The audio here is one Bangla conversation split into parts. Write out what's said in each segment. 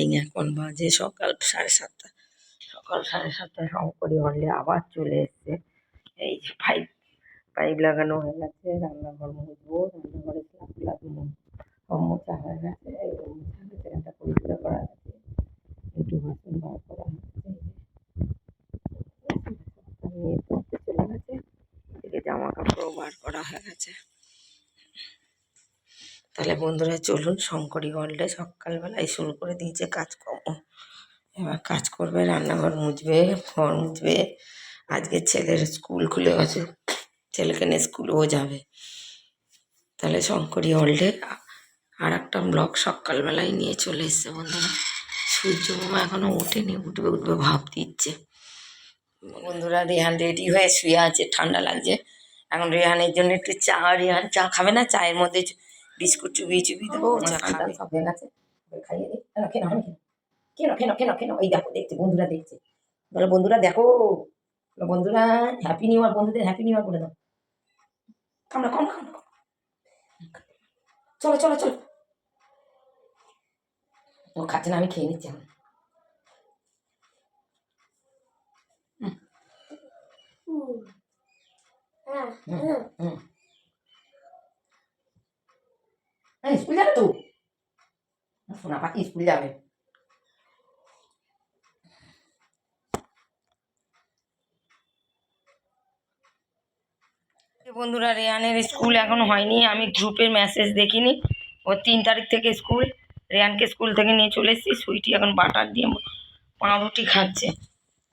মর্নিং, এখন বাজে সকাল 7:30। সকাল 7:30টায় শঙ্করী হলে আবার চলে এসছে। এই যে পাইপ পাইপ লাগানো হয়ে গেছে, রান্নাঘর মুছবো, রান্নাঘরে স্লাব স্লাব মোছা হয়ে গেছে, এই মোছা হয়েছে, একটা পরিষ্কার করা গেছে, একটু বাসন বার করা হচ্ছে, নিয়ে পড়তে চলে গেছে, এদিকে জামা কাপড়ও বার করা হয়ে গেছে। তাহলে বন্ধুরা চলুন, শঙ্করী ওয়ার্ল্ডে সকালবেলায় শুরু করে দিয়েছে কাজকর্ম। এবার কাজ করবে, রান্নাঘর মুছবে, ঘর মুছবে। আজকে ছেলের স্কুল খুলে গেছে, ছেলেকে নিয়ে স্কুলেও যাবে। তাহলে শঙ্করী ওয়ার্ল্ডে আর একটা ব্লগ সকালবেলায় নিয়ে চলে এসছে বন্ধুরা। সূর্য মামা এখনো ওঠেনি, উঠবে উঠবে ভাব দিচ্ছে। বন্ধুরা রেহান রেডি হয়ে শুয়ে আছে, ঠান্ডা লাগছে। এখন রেহানের জন্য একটু চা, রেহান চা খাবে না, চায়ের মধ্যে বিস্কুট চুবিয়ে চুবিয়ে দেবো, চা খাবে। সব হয়ে গেছে, খাইয়ে দিই। কেন আমি কেন কেন কেন কেন এই দেখো, দেখছে বন্ধুরা, দেখছে, বলো বন্ধুরা দেখো, বন্ধুরা হ্যাপি নিউ ইয়ার, বন্ধুদের হ্যাপি নিউ ইয়ার বলে দাও। কামনা কম খাও, চলো চলো চলো। ও খাচ্ছে না, আমি খেয়ে নিচ্ছি এখন। স্কুল যাবে তো, সোনা পাখি স্কুল যাবে। বন্ধুরা রেহানের স্কুল এখন হয়নি, আমি গ্রুপের মেসেজ দেখিনি। ও 3 তারিখ থেকে স্কুল। রেহানকে স্কুল থেকে নিয়ে চলে এসেছি, সুইটি এখন বাটার দিয়ে পাউরুটি খাচ্ছে।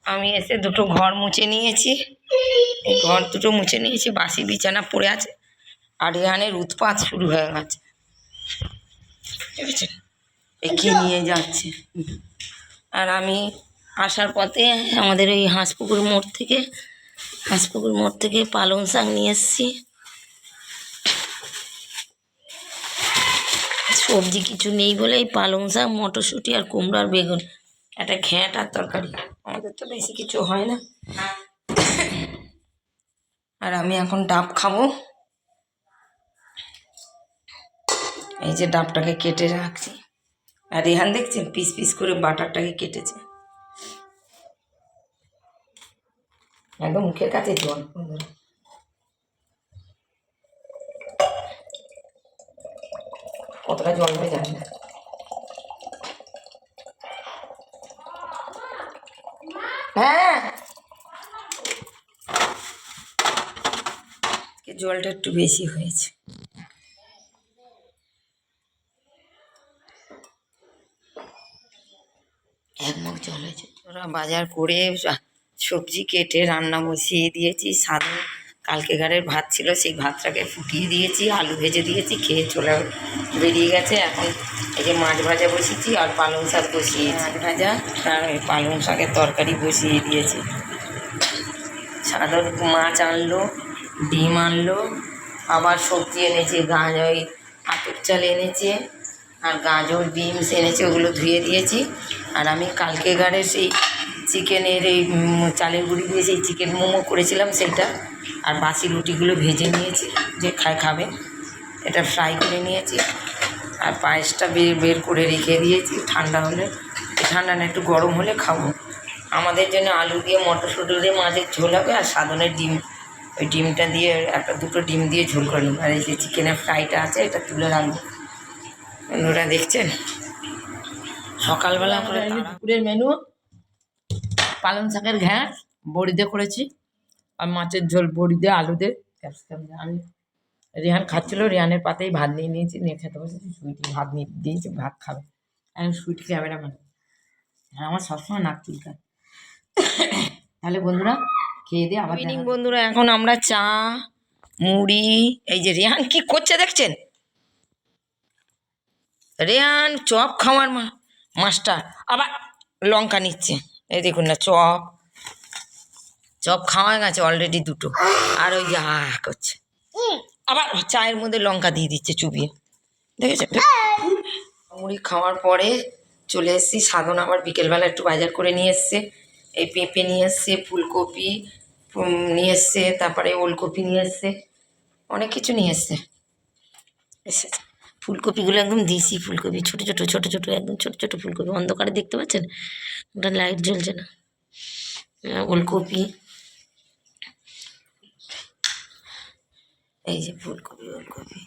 আমি এসে দুটো ঘর মুছে নিয়েছি, এই ঘর দুটো মুছে নিয়েছি, বাসি বিছানা পড়ে আছে, আর রেহানের উৎপাত শুরু হয়ে গেছে। দেখেছেন এগিয়ে নিয়ে যাচ্ছে। আর আমি আসার পথে আমাদের ওই হাঁসপুকুর মোড় থেকে পালং শাক নিয়ে এসেছি। সবজি কিছু নেই বলে এই পালং শাক, মটরশুঁটি আর কুমড়ার বেগুন, একটা ঘ্যাঁট আর তরকারি, আমাদের তো বেশি কিছু হয় না। আর আমি এখন ডাব খাবো। এই যে ডাবটাকে কেটে রাখছি, আর রেহান দেখছেন পিস পিস করে বাটারটাকে কেটেছে। একদম মুখের কাছে জল, কতটা জল হয়ে যাবে না। হ্যাঁ জলটা একটু বেশি হয়েছে। এক মুখ জল হয়েছে। ওরা বাজার করে সবজি কেটে রান্না বসিয়ে দিয়েছি। সাদা কালকেকারের ভাত ছিল, সেই ভাতটাকে ফুটিয়ে দিয়েছি, আলু ভেজে দিয়েছি, খেয়ে চলে বেরিয়ে গেছে। এখন এই যে মাছ ভাজা বসিয়েছি আর পালং শাক বসিয়েছি, মাছ ভাজা আর পালং শাকের তরকারি বসিয়ে দিয়েছি। সাধারণ মাছ আনলো, ডিম আনলো, আবার সবজি এনেছে, ওই আতপ চাল এনেছে, আর গাজর বিনস এনেছে, ওগুলো ধুয়ে দিয়েছি। আর আমি কালকেকারের সেই চিকেনের এই চালের গুঁড়ি দিয়ে সেই চিকেন মোমো করেছিলাম সেইটা, আর বাসি রুটিগুলো ভেজে নিয়েছি, যে খাবে এটা ফ্রাই করে নিয়েছি। আর পায়েসটা বের করে রেখে দিয়েছি, ঠান্ডা হলে, ঠান্ডা না একটু গরম হলে খাবো। আমাদের জন্য আলু দিয়ে মটরশুঁটি দিয়ে মাছের ঝোল হবে, আর সাধনের ডিম, ওই ডিমটা দিয়ে দুটো ডিম দিয়ে ঝোল করে নেব। আর এই যে চিকেনের ফ্রাইটা আছে, এটা তুলে রাখবো। বন্ধুরা দেখছেন সকালবেলা করে দুপুরের মেনু পালং শাকের ঘ্যাঁট বড়ি দিয়ে করেছি, আর মাছের ঝোল বড়ি দিয়ে আলু দিয়ে ক্যাপসিকাম দিয়ে। আমি রেহান খাচ্ছিলো, রেহানের পাতেই ভাত নিয়ে নিয়েছি, নিয়ে খেতে বসেছি। সুইটি ভাত নিয়ে দিয়েছি, ভাত খাবে। এখন সুইটি খাবে না মানে, আমার সবসময় নাক চুলকায়। তাহলে বন্ধুরা খেয়ে দিয়ে আবার বন্ধুরা এখন আমরা চা মুড়ি, এই যে রেহান কি করছে দেখছেন, রেহান চপ খাওয়ার মাস্টার, আবার লঙ্কা নিচ্ছে। এই দেখুন না, চপ খাওয়া গেছে অলরেডি দুটো, আর ওই যে করছে, আবার চায়ের মধ্যে লঙ্কা দিয়ে দিচ্ছে চুবিয়ে, দেখেছে। মুড়ি খাওয়ার পরে চলে এসেছি, সাধন আবার বিকেলবেলা একটু বাজার করে নিয়ে এসছে। এই পেঁপে নিয়ে এসছে, ফুলকপি নিয়ে এসছে, তারপরে ওলকপি নিয়ে এসছে, অনেক কিছু নিয়ে এসছে। ফুলকপিগুলো একদম দেশি ফুলকপি, ছোটো ছোটো ছোটো ছোটো একদম ছোটো ছোটো ফুলকপি, অন্ধকারে দেখতে পাচ্ছেন, ওটা লাইট জ্বলছে না। ওলকপি, এই যে ফুলকপি ওলকপি,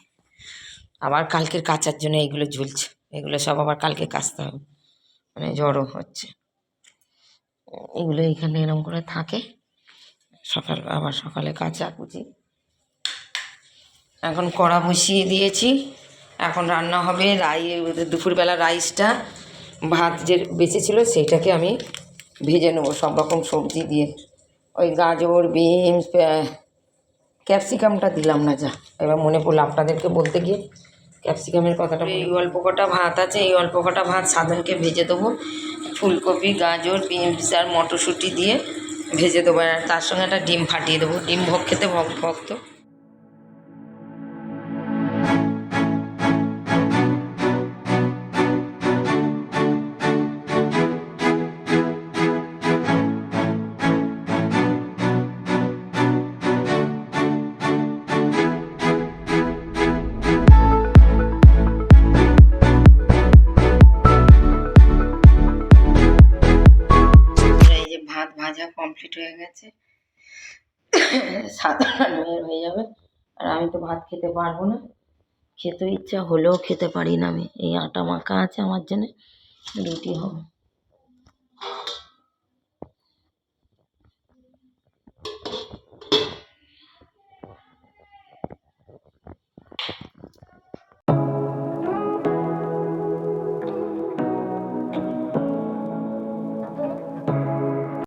আবার কালকের কাচার জন্য এইগুলো ঝুলছে, এগুলো সব আবার কালকে কাচতে হবে, মানে জড়ো হচ্ছে। এগুলো এখানে এরকম করে থাকে, আবার সকালে কাচা কুচি। এখন কড়া বসিয়ে দিয়েছি, এখন রান্না হবে। দুপুরবেলা রাইসটা, ভাত যে বেঁচেছিল সেইটাকে আমি ভেজে নেবো সব রকম সবজি দিয়ে। ওই গাজর, বিনস, ক্যাপসিকামটা দিলাম না, যা এবার মনে পড়লো আপনাদেরকে বলতে গিয়ে ক্যাপসিকামের কথাটা। এই অল্প কটা ভাত আছে, এই অল্প কটা ভাত সাধনকে ভেজে দেবো, ফুলকপি, গাজর, বিনস আর মটরশুঁটি দিয়ে ভেজে দেবো, আর তার সঙ্গে একটা ডিম ফাটিয়ে দেবো। ডিম খেতে ভক্ত। ভাত ভাজা কমপ্লিট হয়ে গেছে, সাদা হয়ে যাবে। আর আমি তো ভাত খেতে পারবো না, খেতে ইচ্ছা হলেও খেতে পারি না আমি, এই আটা মাখা আছে আমার জন্য, রুটি হবে।